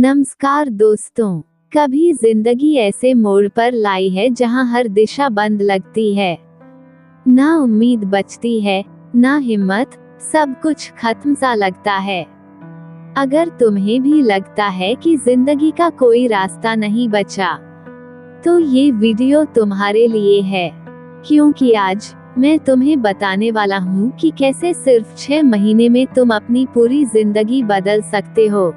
नमस्कार दोस्तों, कभी जिंदगी ऐसे मोड़ पर लाई है जहां हर दिशा बंद लगती है। ना उम्मीद बचती है, ना हिम्मत, सब कुछ खत्म सा लगता है। अगर तुम्हें भी लगता है कि जिंदगी का कोई रास्ता नहीं बचा, तो ये वीडियो तुम्हारे लिए है, क्योंकि आज मैं तुम्हें बताने वाला हूँ कि कैसे सिर्फ 6 महीने में तुम अपनी पूरी जिंदगी बदल सकते हो।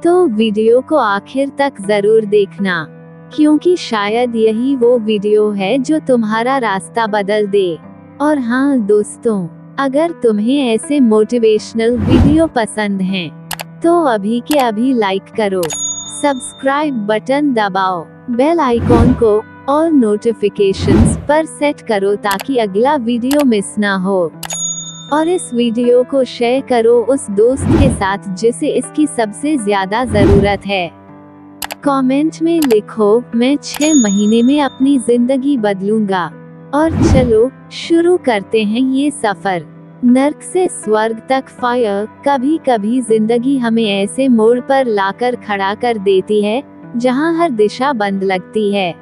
तो वीडियो को आखिर तक जरूर देखना, क्योंकि शायद यही वो वीडियो है जो तुम्हारा रास्ता बदल दे। और हाँ दोस्तों, अगर तुम्हें ऐसे मोटिवेशनल वीडियो पसंद हैं, तो अभी के अभी लाइक करो, सब्सक्राइब बटन दबाओ, बेल आइकॉन को और नोटिफिकेशंस पर सेट करो ताकि अगला वीडियो मिस ना हो। और इस वीडियो को शेयर करो उस दोस्त के साथ जिसे इसकी सबसे ज्यादा जरूरत है। कमेंट में लिखो, मैं 6 महीने में अपनी जिंदगी बदलूंगा। और चलो शुरू करते हैं ये सफर, नर्क से स्वर्ग तक फायर। कभी कभी जिंदगी हमें ऐसे मोड़ पर लाकर खड़ा कर देती है जहां हर दिशा बंद लगती है।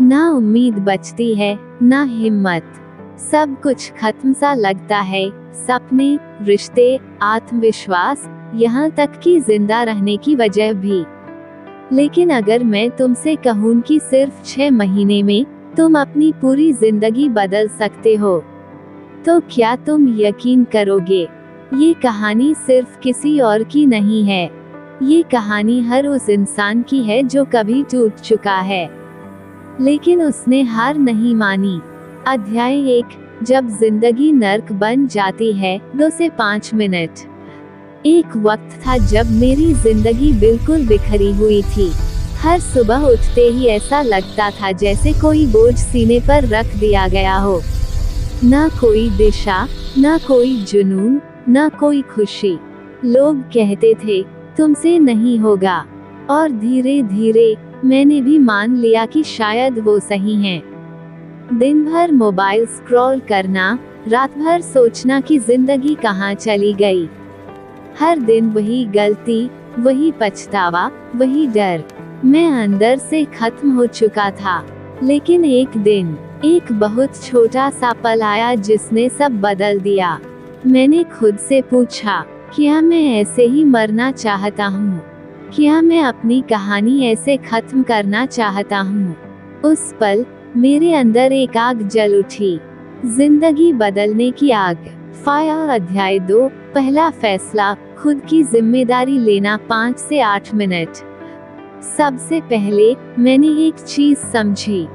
ना उम्मीद बचती है, ना हिम्मत, सब कुछ खत्म सा लगता है। सपने, रिश्ते, आत्मविश्वास, यहाँ तक कि जिंदा रहने की वजह भी। लेकिन अगर मैं तुमसे कहूँ कि सिर्फ 6 महीने में तुम अपनी पूरी जिंदगी बदल सकते हो, तो क्या तुम यकीन करोगे? ये कहानी सिर्फ किसी और की नहीं है, ये कहानी हर उस इंसान की है जो कभी टूट चुका है, लेकिन उसने हार नहीं मानी। अध्याय 1, जब जिंदगी नर्क बन जाती है। 2 से 5 मिनट। एक वक्त था जब मेरी जिंदगी बिल्कुल बिखरी हुई थी। हर सुबह उठते ही ऐसा लगता था जैसे कोई बोझ सीने पर रख दिया गया हो। ना कोई दिशा, ना कोई जुनून, ना कोई खुशी। लोग कहते थे तुमसे नहीं होगा, और धीरे धीरे मैंने भी मान लिया कि शायद वो सही हैं। दिन भर मोबाइल स्क्रॉल करना, रात भर सोचना कि जिंदगी कहाँ चली गई। हर दिन वही गलती, वही पछतावा, वही डर। मैं अंदर से खत्म हो चुका था। लेकिन एक दिन एक बहुत छोटा सा पल आया जिसने सब बदल दिया। मैंने खुद से पूछा, क्या मैं ऐसे ही मरना चाहता हूँ? क्या मैं अपनी कहानी ऐसे खत्म करना चाहता हूँ? उस पल मेरे अंदर एक आग जल उठी, जिंदगी बदलने की आग। फायर। अध्याय 2, पहला फैसला, खुद की जिम्मेदारी लेना। 5 से 8 मिनट। सबसे पहले मैंने एक चीज समझी,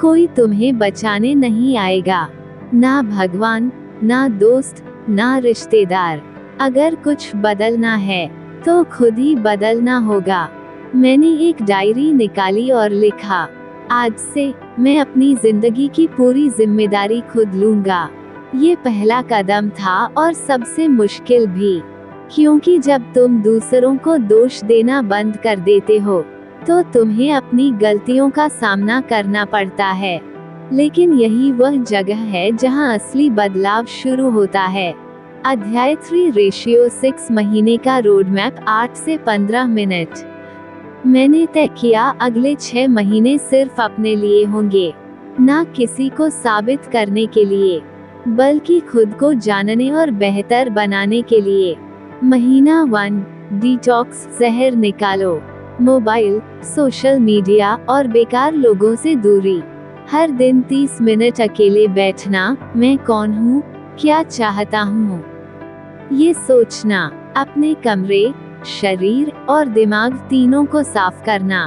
कोई तुम्हें बचाने नहीं आएगा, ना भगवान, ना दोस्त, ना रिश्तेदार। अगर कुछ बदलना है तो खुद ही बदलना होगा। मैंने एक डायरी निकाली और लिखा, आज से मैं अपनी जिंदगी की पूरी जिम्मेदारी खुद लूंगा। ये पहला कदम था और सबसे मुश्किल भी, क्योंकि जब तुम दूसरों को दोष देना बंद कर देते हो, तो तुम्हें अपनी गलतियों का सामना करना पड़ता है। लेकिन यही वह जगह है जहां असली बदलाव शुरू होता है। अध्याय 3, रेशियो 6 महीने का रोड मैप। 8 से 15 मिनट। मैंने तय किया, अगले 6 महीने सिर्फ अपने लिए होंगे, ना किसी को साबित करने के लिए, बल्कि खुद को जानने और बेहतर बनाने के लिए। महीना 1, डिटॉक्स। जहर निकालो, मोबाइल, सोशल मीडिया और बेकार लोगों से दूरी। हर दिन 30 मिनट अकेले बैठना। मैं कौन हूँ, क्या चाहता हूँ, ये सोचना। अपने कमरे, शरीर और दिमाग तीनों को साफ करना।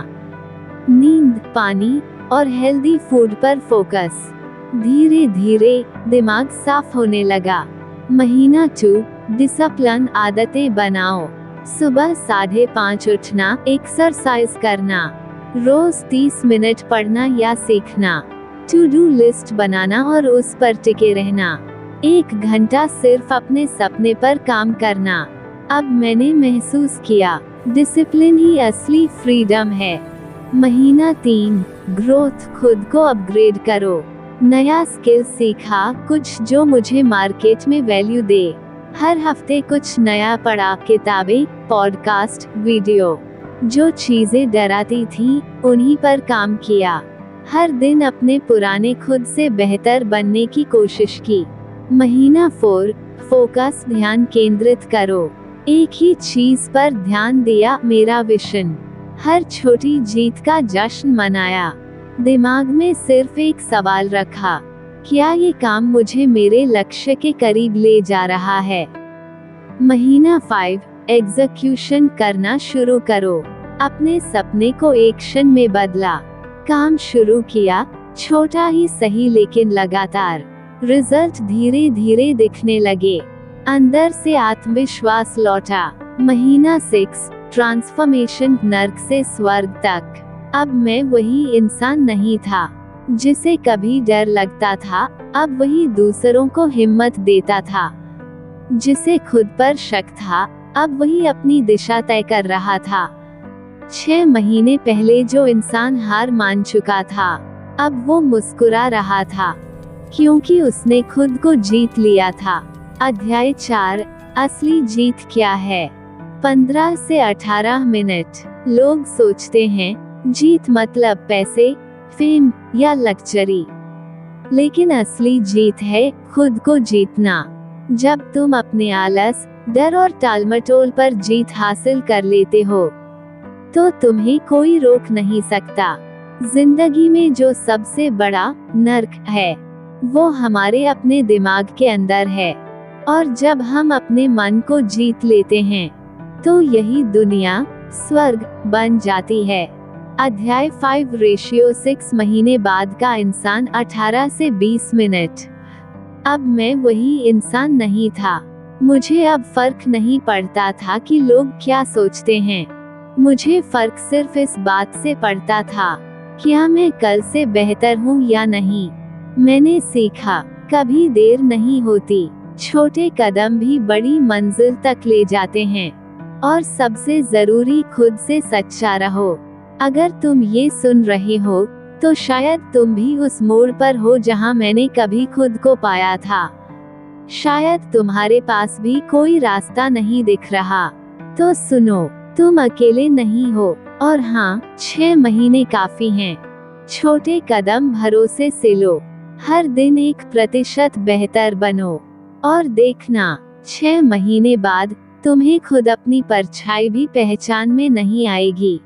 नींद, पानी और हेल्दी फूड पर फोकस। धीरे धीरे दिमाग साफ होने लगा। महीना 2, डिसिप्लिन। आदतें बनाओ। सुबह 5:30 उठना, एक्सरसाइज करना, रोज 30 मिनट पढ़ना या सीखना, टू डू लिस्ट बनाना और उस पर टिके रहना। 1 घंटा सिर्फ अपने सपने पर काम करना। अब मैंने महसूस किया, डिसिप्लिन ही असली फ्रीडम है। महीना 3, ग्रोथ। खुद को अपग्रेड करो। नया स्किल सीखा, कुछ जो मुझे मार्केट में वैल्यू दे। हर हफ्ते कुछ नया पढ़ा, किताबें, पॉडकास्ट, वीडियो। जो चीजें डराती थीं, उन्हीं पर काम किया। हर दिन अपने पुराने खुद से बेहतर बनने की कोशिश की। महीना 4, फोकस, ध्यान केंद्रित करो। एक ही चीज पर ध्यान दिया, मेरा विजन। हर छोटी जीत का जश्न मनाया। दिमाग में सिर्फ एक सवाल रखा, क्या ये काम मुझे मेरे लक्ष्य के करीब ले जा रहा है। महीना 5, एग्जीक्यूशन करना शुरू करो। अपने सपने को एक्शन में बदला। काम शुरू किया, छोटा ही सही लेकिन लगातार। रिजल्ट धीरे धीरे दिखने लगे। अंदर से आत्मविश्वास लौटा। महीना 6, ट्रांसफॉर्मेशन, नर्क से स्वर्ग तक। अब मैं वही इंसान नहीं था जिसे कभी डर लगता था, अब वही दूसरों को हिम्मत देता था। जिसे खुद पर शक था, अब वही अपनी दिशा तय कर रहा था। 6 महीने पहले जो इंसान हार मान चुका था, अब वो मुस्कुरा रहा था, क्योंकि उसने खुद को जीत लिया था। अध्याय 4, असली जीत क्या है। 15 से 18 मिनट। लोग सोचते हैं जीत मतलब पैसे, फेम या लग्जरी, लेकिन असली जीत है खुद को जीतना। जब तुम अपने आलस, डर और टालमटोल पर जीत हासिल कर लेते हो, तो तुम्हें कोई रोक नहीं सकता। जिंदगी में जो सबसे बड़ा नर्क है, वो हमारे अपने दिमाग के अंदर है। और जब हम अपने मन को जीत लेते हैं, तो यही दुनिया स्वर्ग बन जाती है। अध्याय 5, रेशियो 6 महीने बाद का इंसान, 18 से 20 मिनट। अब मैं वही इंसान नहीं था। मुझे अब फर्क नहीं पड़ता था कि लोग क्या सोचते हैं। मुझे फर्क सिर्फ इस बात से पड़ता था, क्या मैं कल से बेहतर हूँ या नहीं। मैंने सीखा, कभी देर नहीं होती। छोटे कदम भी बड़ी मंजिल तक ले जाते हैं। और सबसे जरूरी, खुद से सच्चा रहो। अगर तुम ये सुन रहे हो, तो शायद तुम भी उस मोड़ पर हो जहां मैंने कभी खुद को पाया था। शायद तुम्हारे पास भी कोई रास्ता नहीं दिख रहा। तो सुनो, तुम अकेले नहीं हो। और हाँ, 6 महीने काफी हैं। छोटे कदम भरोसे से लो। हर दिन 1% बेहतर बनो। और देखना, 6 महीने बाद तुम्हें खुद अपनी परछाई भी पहचान में नहीं आएगी।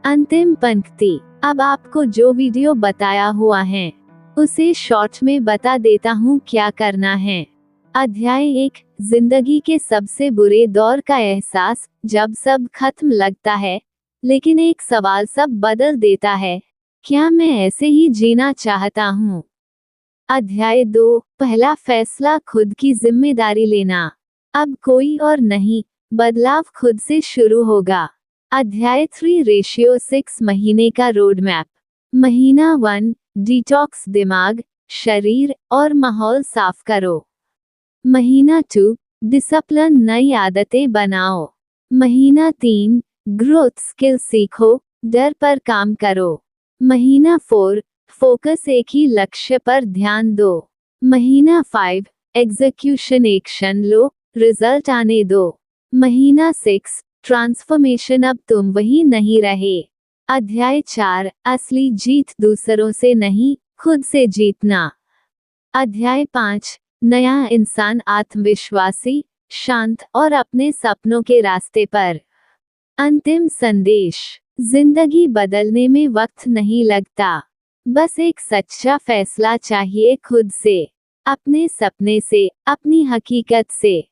अंतिम पंक्ति। अब आपको जो वीडियो बताया हुआ है, उसे शॉर्ट में बता देता हूँ क्या करना है। अध्याय 1, जिंदगी के सबसे बुरे दौर का एहसास, जब सब खत्म लगता है, लेकिन एक सवाल सब बदल देता है, क्या मैं ऐसे ही जीना चाहता हूँ। अध्याय 2, पहला फैसला, खुद की जिम्मेदारी लेना। अब कोई और नहीं, बदलाव खुद से शुरू होगा। अध्याय 3, रेशियो 6 महीने का रोड मैप। महीना 1, डिटॉक्स, दिमाग, शरीर और माहौल साफ करो। महीना 2, डिसिप्लिन, नई आदतें बनाओ। महीना 3, ग्रोथ स्किल सीखो, डर पर काम करो। महीना 4, फोकस, एक ही लक्ष्य पर ध्यान दो। महीना 5, एग्जीक्यूशन, एक्शन लो, रिजल्ट आने दो। महीना 6, ट्रांसफॉर्मेशन, अब तुम वही नहीं रहे। अध्याय 4, असली जीत दूसरों से नहीं, खुद से जीतना। अध्याय 5, नया इंसान, आत्मविश्वासी, शांत और अपने सपनों के रास्ते पर। अंतिम संदेश, जिंदगी बदलने में वक्त नहीं लगता, बस एक सच्चा फैसला चाहिए खुद से, अपने सपने से, अपनी हकीकत से।